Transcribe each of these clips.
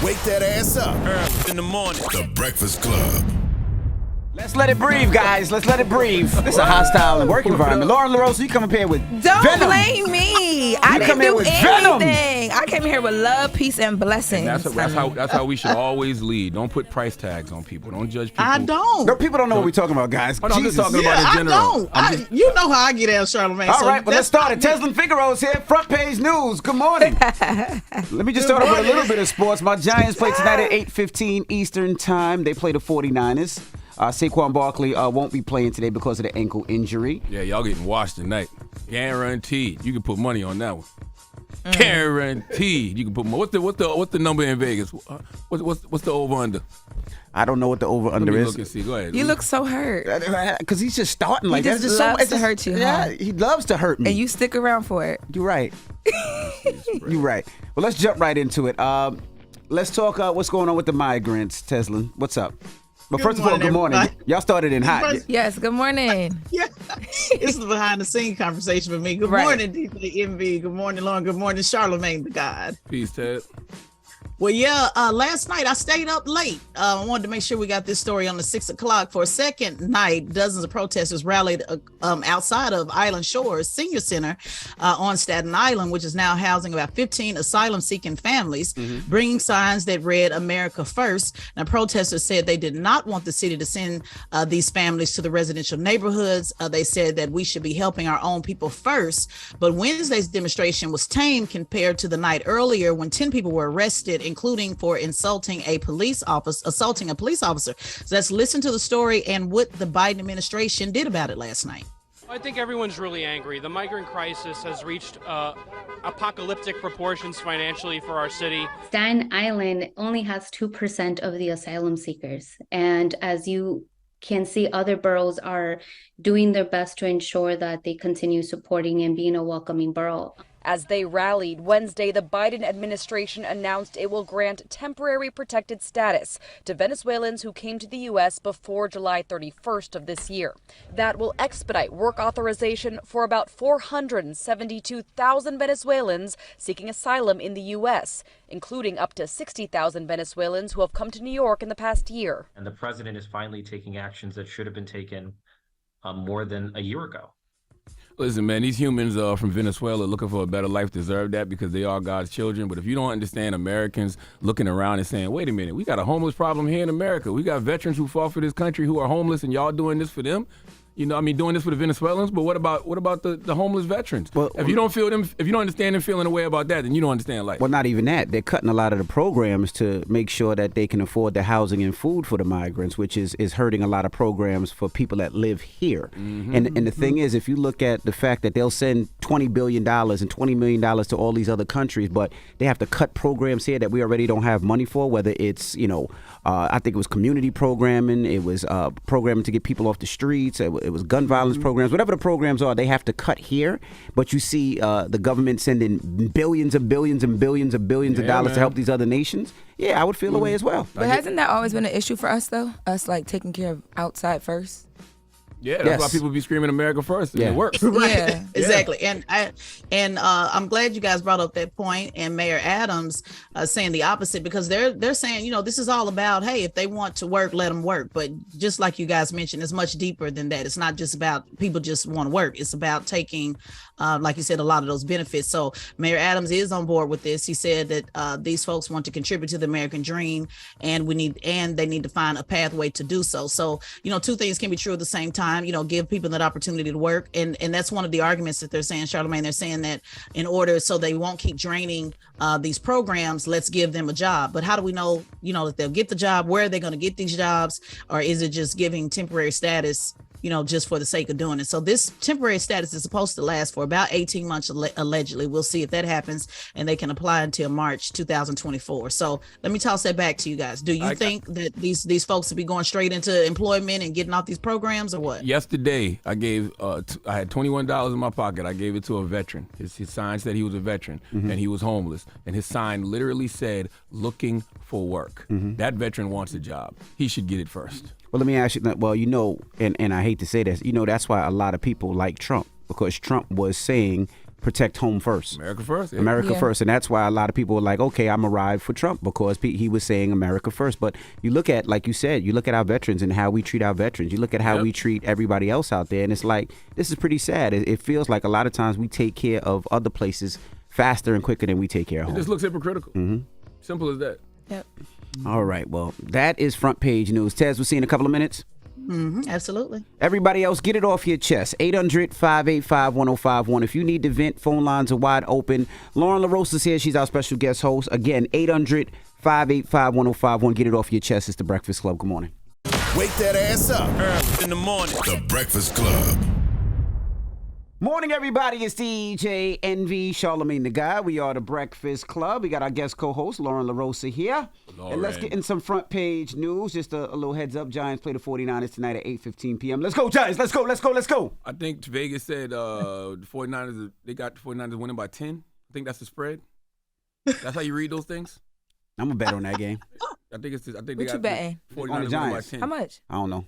wake that ass up. Early in the morning. The Breakfast Club. Let's let it breathe, guys. Let's let it breathe. This is a hostile work environment. Lauren LaRosa, you come up here with Don't venom. blame me. I didn't come here do with anything. venom. I came here with love, peace, and blessings. That's how we should always lead. Don't put price tags on people. Don't judge people. I don't. No, people don't know what we're talking about, guys. I'm just talking Yeah, about in general. I don't. You know how I get out, Charlamagne. All so right, well, let's start it. that's- Teslin Figaro's here, front page news. Good morning. Let me just start off with a little bit of sports. My Giants play tonight at 8:15 Eastern Time. They play the 49ers. Saquon Barkley won't be playing today because of the ankle injury. Yeah, y'all getting washed tonight. Guaranteed. You can put money on that one. Guaranteed. You can put more. What's the number in Vegas? What's the over under? I don't know what the over-under is. Look and see. Go ahead. You look so hurt. Because he's just starting like He that. just loves to hurt you, huh? Yeah, he loves to hurt me. And you stick around for it. You're right. You're right. Well, let's jump right into it. Let's talk what's going on with the migrants, Teslin. What's up? But first of all, good morning. Everybody. Y'all started in hot. Yes, good morning. Yeah, this is a behind-the-scenes conversation with me. Good Right. morning, DJ MV. Good morning, Lauren. Good morning, Charlamagne the God. Peace, Ted. Well, yeah, last night I stayed up late. I wanted to make sure we got this story on the 6 o'clock. For a second night, dozens of protesters rallied outside of Island Shores Senior Center on Staten Island, which is now housing about 15 asylum-seeking families, bringing signs that read America First. Now, protesters said they did not want the city to send these families to the residential neighborhoods. They said that we should be helping our own people first. But Wednesday's demonstration was tame compared to the night earlier when 10 people were arrested, including for assaulting a police officer. So let's listen to the story and what the Biden administration did about it last night. I think everyone's really angry. The migrant crisis has reached apocalyptic proportions financially for our city. Staten Island only has 2% of the asylum seekers. And as you can see, other boroughs are doing their best to ensure that they continue supporting and being a welcoming borough. As they rallied Wednesday, the Biden administration announced it will grant temporary protected status to Venezuelans who came to the U.S. before July 31st of this year. That will expedite work authorization for about 472,000 Venezuelans seeking asylum in the U.S., including up to 60,000 Venezuelans who have come to New York in the past year. And the president is finally taking actions that should have been taken more than a year ago. Listen, man, these humans from Venezuela looking for a better life deserve that because they are God's children. But if you don't understand Americans looking around and saying, wait a minute, we got a homeless problem here in America. We got veterans who fought for this country who are homeless and y'all doing this for them. You know, I mean, doing this for the Venezuelans, but what about the homeless veterans? Well, if you don't understand them feeling a way about that, then you don't understand life. Well, not even that. They're cutting a lot of the programs to make sure that they can afford the housing and food for the migrants, which is hurting a lot of programs for people that live here. And the thing is, if you look at the fact that they'll send $20 billion and $20 million to all these other countries, but they have to cut programs here that we already don't have money for, whether it's, I think it was community programming, it was programming to get people off the streets, it was gun violence programs, whatever the programs are, they have to cut here. But you see the government sending billions and billions and billions and billions of dollars to help these other nations. Yeah, I would feel a way as well. But hasn't that always been an issue for us, though? Us, like, taking care of outside first? Yeah, that's why people be screaming America first, and it works. Right. Yeah. Exactly. And I'm glad you guys brought up that point, and Mayor Adams saying the opposite, because they're saying, this is all about, hey, if they want to work, let them work. But just like you guys mentioned, it's much deeper than that. It's not just about people just want to work. It's about taking, like you said, a lot of those benefits. So Mayor Adams is on board with this. He said that these folks want to contribute to the American dream, and they need to find a pathway to do so. So, two things can be true at the same time. Give people that opportunity to work. And that's one of the arguments that they're saying, Charlamagne. They're saying that in order so they won't keep draining these programs, let's give them a job. But how do we know, that they'll get the job? Where are they going to get these jobs? Or is it just giving temporary status, just for the sake of doing it? So this temporary status is supposed to last for about 18 months, allegedly. We'll see if that happens, and they can apply until March 2024. So let me toss that back to you guys. Do you think that these folks will be going straight into employment and getting off these programs, or what? Yesterday, I gave, I had $21 in my pocket. I gave it to a veteran. His sign said he was a veteran, and he was homeless. And his sign literally said, looking for work. That veteran wants a job. He should get it first. Well, let me ask you, and I hate to say this, that's why a lot of people like Trump, because Trump was saying protect home first. America first. Yeah. America first. And that's why a lot of people are like, okay, I'm a ride for Trump because he was saying America first. But you look at, like you said, you look at our veterans and how we treat our veterans. You look at how we treat everybody else out there. And it's like, this is pretty sad. It feels like a lot of times we take care of other places faster and quicker than we take care of home. It just looks hypocritical. Simple as that. Yep. All right. Well, that is front page news. Tez, we'll see you in a couple of minutes. Absolutely. Everybody else, get it off your chest. 800-585-1051. If you need to vent, phone lines are wide open. Lauren LaRosa is here. She's our special guest host. Again, 800-585-1051. Get it off your chest. It's The Breakfast Club. Good morning. Wake that ass up. Early in the morning. The Breakfast Club. Morning, everybody. It's DJ NV, Charlamagne the Guy. We are The Breakfast Club. We got our guest co-host, Lauren LaRosa, here. And let's get in some front page news. Just a little heads up. Giants play the 49ers tonight at 8:15 p.m. Let's go, Giants. Let's go, let's go, let's go. I think Vegas said the 49ers, they got the 49ers winning by 10. I think that's the spread. That's how you read those things? I'm going to bet on that game. I think What they you got betting? the 49ers On the winning by Giants. 10. How much? I don't know.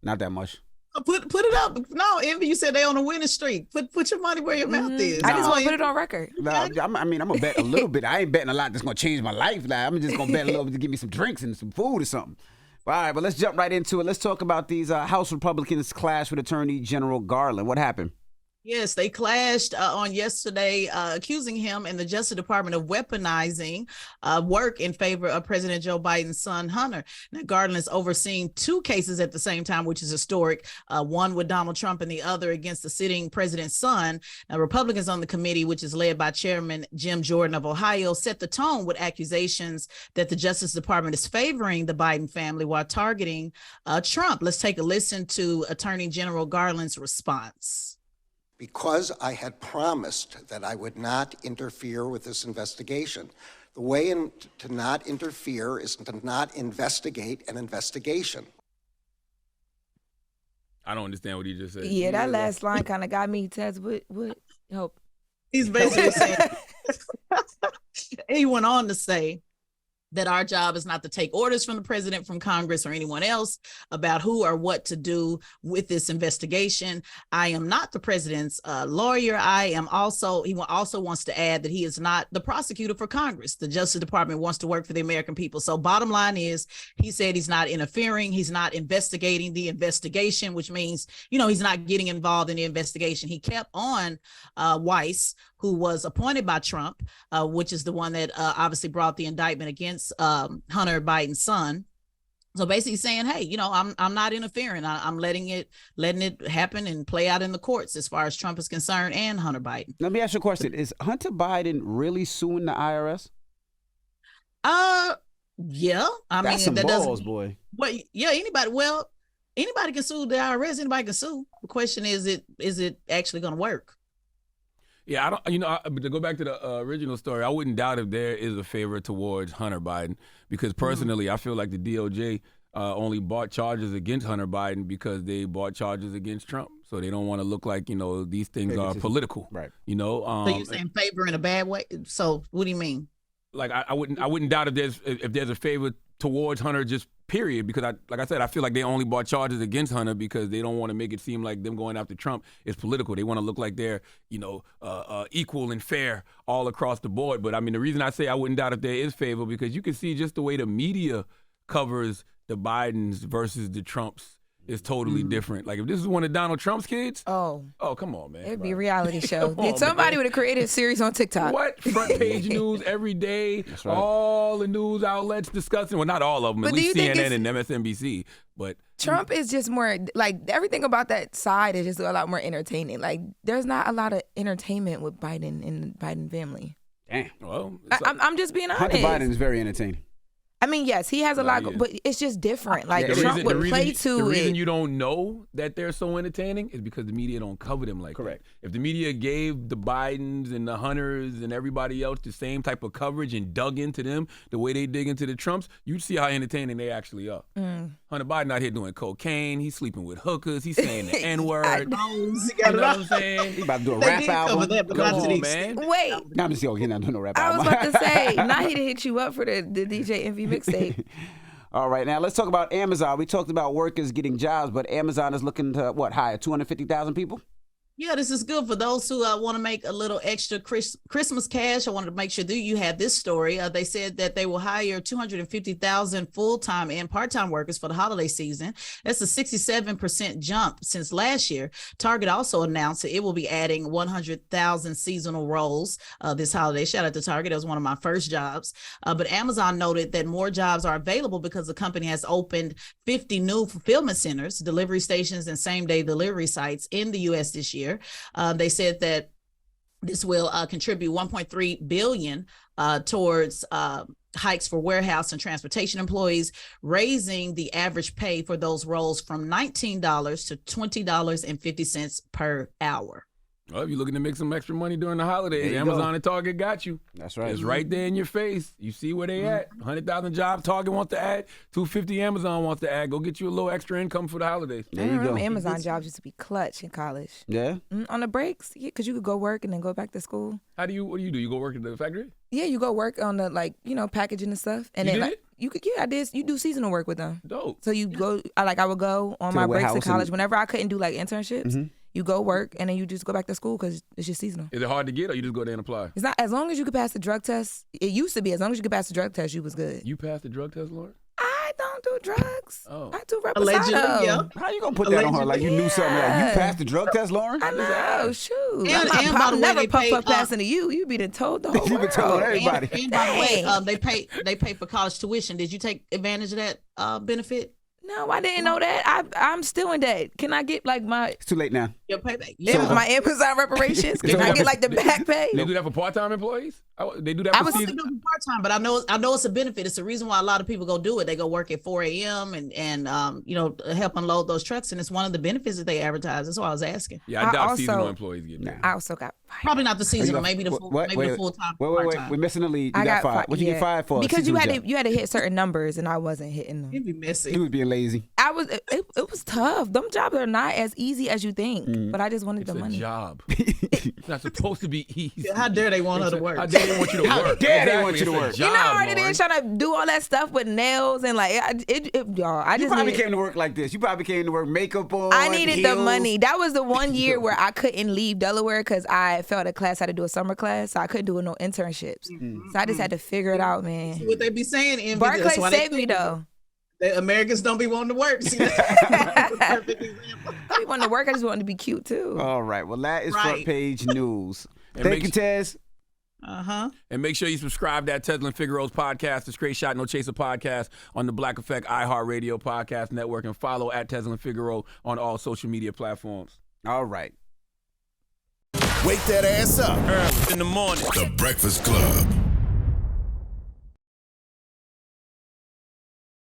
Not that much. Put it up. No, Envy, you said they on a winning streak. Put your money where your mouth is. I just want to put it on record. I'm going to bet a little bit. I ain't betting a lot that's going to change my life. Like, I'm just going to bet a little bit to give me some drinks and some food or something. All right, but let's jump right into it. Let's talk about these House Republicans clash with Attorney General Garland. What happened? Yes, they clashed on yesterday, accusing him and the Justice Department of weaponizing work in favor of President Joe Biden's son, Hunter. Now, Garland is overseeing two cases at the same time, which is historic, one with Donald Trump and the other against the sitting president's son. Now, Republicans on the committee, which is led by Chairman Jim Jordan of Ohio, set the tone with accusations that the Justice Department is favoring the Biden family while targeting Trump. Let's take a listen to Attorney General Garland's response. Because I had promised that I would not interfere with this investigation. The way to not interfere is to not investigate an investigation. I don't understand what he just said. Yeah, that last line kind of got me. Tez, what help? He's basically saying, he went on to say that our job is not to take orders from the president, from Congress, or anyone else about who or what to do with this investigation. I am not the president's lawyer. He also wants to add that he is not the prosecutor for Congress. The Justice Department wants to work for the American people. So bottom line is, he said he's not interfering. He's not investigating the investigation, which means, he's not getting involved in the investigation. He kept on Weiss, who was appointed by Trump, which is the one that obviously brought the indictment against Hunter Biden's son. So basically saying, hey, I'm not interfering. I'm letting it happen and play out in the courts as far as Trump is concerned and Hunter Biden. Let me ask you a question. Is Hunter Biden really suing the IRS? Yeah. That's some balls, boy. Well, yeah, anybody can sue the IRS. Anybody can sue. The question is it actually going to work? Yeah, but to go back to the original story, I wouldn't doubt if there is a favor towards Hunter Biden, because personally, I feel like the DOJ only brought charges against Hunter Biden because they brought charges against Trump. So they don't want to look like, these things are political. Right. So you're saying favor in a bad way? So what do you mean? Like I wouldn't doubt if there's a favor towards Hunter, just period, because like I said, I feel like they only brought charges against Hunter because they don't want to make it seem like them going after Trump is political. They want to look like they're, equal and fair all across the board. But I mean, the reason I say I wouldn't doubt if there is favor, because you can see just the way the media covers the Bidens versus the Trumps is totally different. Like if this is one of Donald Trump's kids, oh come on, man, it'd be a reality show. On, Somebody would have created a series on TikTok. What? Front page news every day. That's right. All the news outlets discussing. Well, not all of them. But at least CNN and MSNBC. But Trump is just more like everything about that side is just a lot more entertaining. Like there's not a lot of entertainment with Biden and the Biden family. Damn. Well, I'm just being honest. Hunter Biden is very entertaining. I mean, yes, he has a lot, but it's just different. Like Trump would play to it. The reason you don't know that they're so entertaining is because the media don't cover them like correct. That. If the media gave the Bidens and the Hunters and everybody else the same type of coverage and dug into them the way they dig into the Trumps, you'd see how entertaining they actually are. Hunter Biden out here doing cocaine. He's sleeping with hookers. He's saying the N-word. You know what I'm saying? He about to do a rap album. Come on, man. Wait. No, I'm just joking. He's not doing no rap I album. was about to say, now he done hit you up for the DJ Envy mixtape. All right, now let's talk about Amazon. We talked about workers getting jobs, but Amazon is looking to, hire 250,000 people? Yeah, this is good for those who want to make a little extra Christmas cash. I wanted to make sure that you had this story. They said that they will hire 250,000 full-time and part-time workers for the holiday season. That's a 67% jump since last year. Target also announced that it will be adding 100,000 seasonal roles this holiday. Shout out to Target. That was one of my first jobs. But Amazon noted that more jobs are available because the company has opened 50 new fulfillment centers, delivery stations, and same-day delivery sites in the U.S. this year. They said that this will contribute $1.3 billion towards hikes for warehouse and transportation employees, raising the average pay for those roles from $19 to $20.50 per hour. Well, if you're looking to make some extra money during the holidays, Amazon and Target got you. That's right. It's right there in your face. You see where they at. 100,000 jobs Target wants to add. 250 Amazon wants to add. Go get you a little extra income for the holidays. There you go. Amazon jobs used to be clutch in college. Yeah? On the breaks, because you could go work and then go back to school. What do you do? You go work at the factory? Yeah, you go work on the packaging and stuff. And then I did. You do seasonal work with them. Dope. So you go. I would go on my breaks in college whenever I couldn't do like internships. Mm-hmm. You go work and then you just go back to school because it's just seasonal. Is it hard to get, or you just go there and apply? It's not, as long as you could pass the drug test. It used to be as long as you could pass the drug test, you was good. You passed the drug test, Lauren? I don't do drugs. Oh. I do reposado. Allegedly, yeah. How you gonna put that on her like you knew something? Like, you passed the drug test, Lauren? I know, shoot. And by the way, never puff passing to you. You be done told the whole world. You been telling everybody. And by the way, they pay for college tuition. Did you take advantage of that benefit? No, I didn't know that. I'm still in debt. Can I get like my... It's too late now. Your payback. My Amazon reparations? Can I get like the back pay? They do that for part-time employees? They do that for season? I was part-time, but I know it's a benefit. It's the reason why a lot of people go do it. They go work at 4 a.m. and help unload those trucks, and it's one of the benefits that they advertise. That's why I was asking. Yeah, I doubt seasonal employees get that. I also got fired. Probably not the seasonal, maybe the full-time. Wait. We're missing the lead. You got fired. What you get fired for? Because you had to hit certain numbers, and I wasn't hitting them. You'd be messy. You was being lazy. It was tough. Them jobs are not as easy as you think, but I just wanted the money. It's a job. It's not supposed to be easy. How dare they want her to work? How dare they want you to work? How dare they want you to work? You know, already there trying to do all that stuff with nails and like y'all. You probably came to work like this. You probably came to work makeup on. I needed the money. That was the one year where I couldn't leave Delaware because I felt a class had to do a summer class, so I couldn't do no internships. So I just had to figure it out, man. See what they be saying? Barclay saved me though. The Americans don't be wanting to work. I be wanting to work. I just wanted to be cute too. All right. Well, that is front page news. Thank you, Tez. And make sure you subscribe to that Tesla and Figaro's podcast, the Straight Shot No Chaser podcast on the Black Effect iHeartRadio podcast network, and follow at Tesla and Figaro on all social media platforms. All right. Wake that ass up. Early in the morning. The Breakfast Club.